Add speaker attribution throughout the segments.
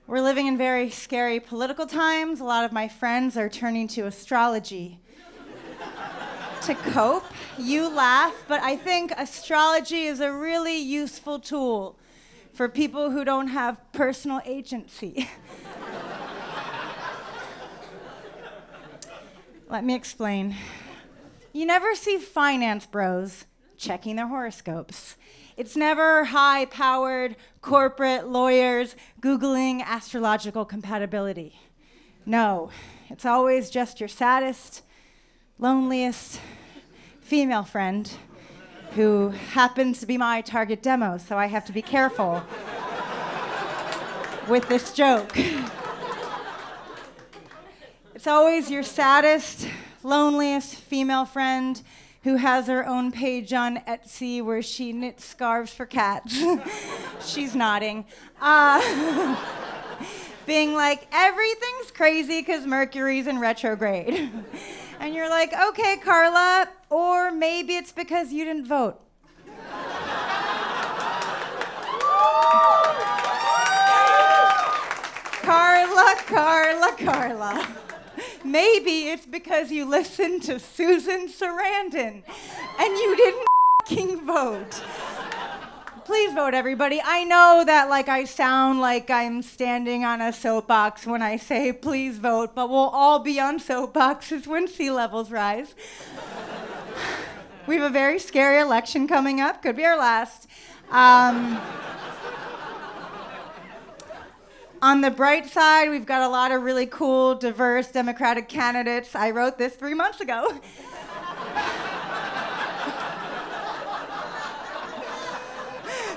Speaker 1: We're living in very scary political times. A lot of my friends are turning to astrology to cope. You laugh, but I think astrology is a really useful tool for people who don't have personal agency. Let me explain. You never see finance bros checking their horoscopes. It's never high-powered corporate lawyers Googling astrological compatibility. No, it's always just your saddest, loneliest female friend who happens to be my target demo, so I have to be careful with this joke. It's always your saddest, loneliest female friend who has her own page on Etsy where she knits scarves for cats. She's nodding. Being like, everything's crazy because Mercury's in retrograde. And you're like, okay, Carla, or maybe it's because you didn't vote. Carla. Maybe it's because you listened to Susan Sarandon and you didn't f***ing vote. Please vote, everybody. I know that I sound like I'm standing on a soapbox when I say please vote, but we'll all be on soapboxes when sea levels rise. We have a very scary election coming up. Could be our last. On the bright side, we've got a lot of really cool, diverse Democratic candidates. I wrote this 3 months ago.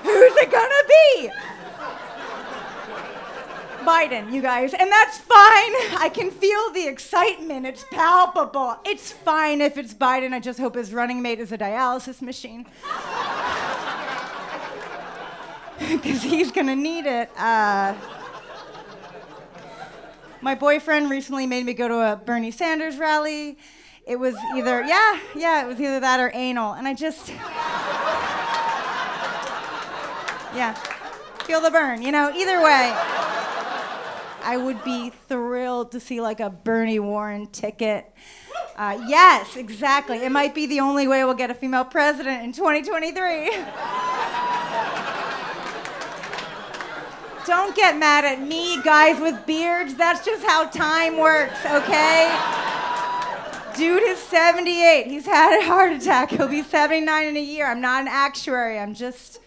Speaker 1: Who's it gonna be? Biden, you guys. And that's fine. I can feel the excitement. It's palpable. It's fine if it's Biden. I just hope his running mate is a dialysis machine. Because he's gonna need it. My boyfriend recently made me go to a Bernie Sanders rally. It was either, it was either that or anal. And I just, feel the burn, either way. I would be thrilled to see a Bernie Warren ticket. Yes, exactly. It might be the only way we'll get a female president in 2023. Don't get mad at me, guys with beards. That's just how time works, okay? Dude is 78. He's had a heart attack. He'll be 79 in a year. I'm not an actuary. I'm just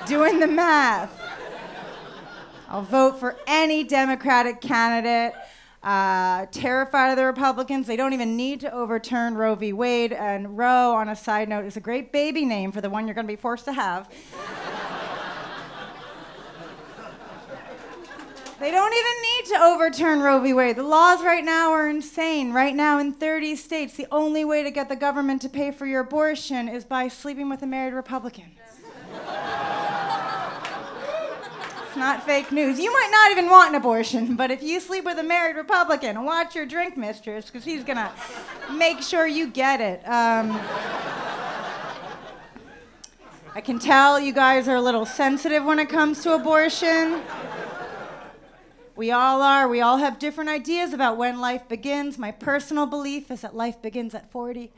Speaker 1: doing the math. I'll vote for any Democratic candidate. Terrified of the Republicans. They don't even need to overturn Roe v. Wade. And Roe, on a side note, is a great baby name for the one you're going to be forced to have. They don't even need to overturn Roe v. Wade. The laws right now are insane. Right now in 30 states, the only way to get the government to pay for your abortion is by sleeping with a married Republican. It's not fake news. You might not even want an abortion, but if you sleep with a married Republican, watch your drink, mistress, because he's going to make sure you get it. I can tell you guys are a little sensitive when it comes to abortion. We all are. We all have different ideas about when life begins. My personal belief is that life begins at 40.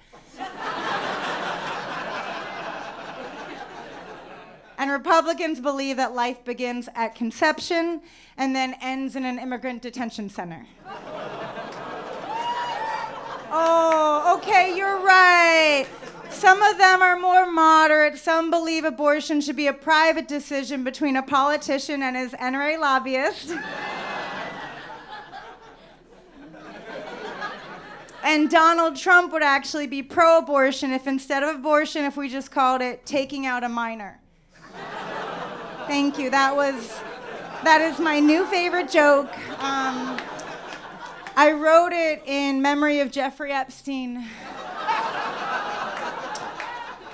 Speaker 1: And Republicans believe that life begins at conception and then ends in an immigrant detention center. Oh, okay, you're right. Some of them are more moderate. Some believe abortion should be a private decision between a politician and his NRA lobbyist. And Donald Trump would actually be pro-abortion if instead of abortion, if we just called it taking out a minor. Thank you. That is my new favorite joke. I wrote it in memory of Jeffrey Epstein.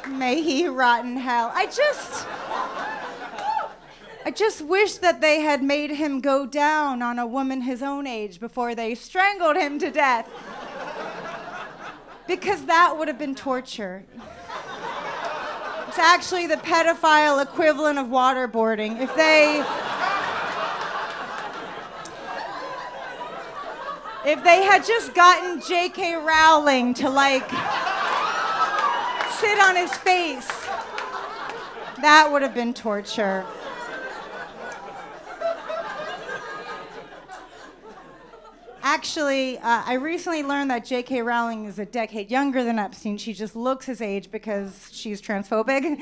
Speaker 1: May he rot in hell. I just wish that they had made him go down on a woman his own age before they strangled him to death. Because that would have been torture. It's actually the pedophile equivalent of waterboarding. If they If they had just gotten J.K. Rowling to like sit on his face, that would have been torture. Actually, I recently learned that J.K. Rowling is a decade younger than Epstein. She just looks his age because she's transphobic.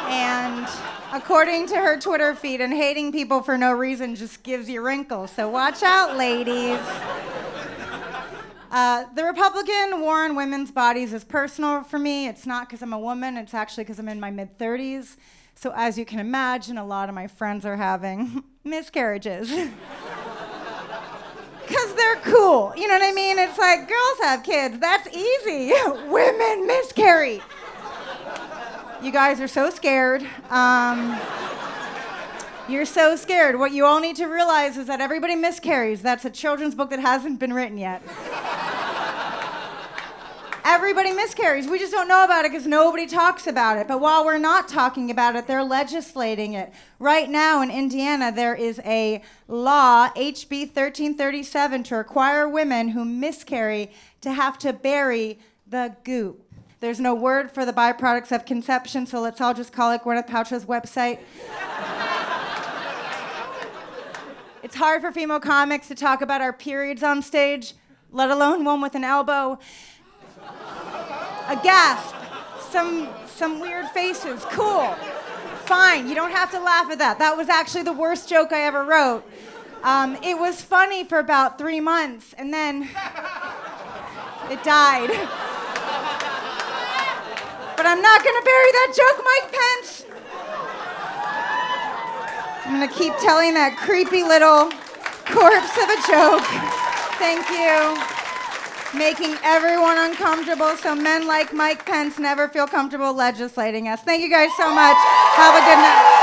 Speaker 1: And according to her Twitter feed, and hating people for no reason just gives you wrinkles. So watch out, ladies. The Republican war on women's bodies is personal for me. It's not because I'm a woman. It's actually because I'm in my mid-30s. So as you can imagine, a lot of my friends are having miscarriages. Because they're cool. You know what I mean? It's like, girls have kids. That's easy. Women miscarry. You guys are so scared. You're so scared. What you all need to realize is that everybody miscarries. That's a children's book that hasn't been written yet. Everybody miscarries. We just don't know about it because nobody talks about it. But while we're not talking about it, they're legislating it. Right now in Indiana, there is a law, HB 1337, to require women who miscarry to have to bury the goop. There's no word for the byproducts of conception, so let's all just call it Gwyneth Paltrow's website. It's hard for female comics to talk about our periods on stage, let alone one with an elbow. A gasp, some weird faces, cool, fine, you don't have to laugh at that. That was actually the worst joke I ever wrote. It was funny for about 3 months, and then it died. But I'm not gonna bury that joke, Mike Pence. I'm gonna keep telling that creepy little corpse of a joke. Thank you. Making everyone uncomfortable so men like Mike Pence never feel comfortable legislating us. Thank you guys so much. Have a good night.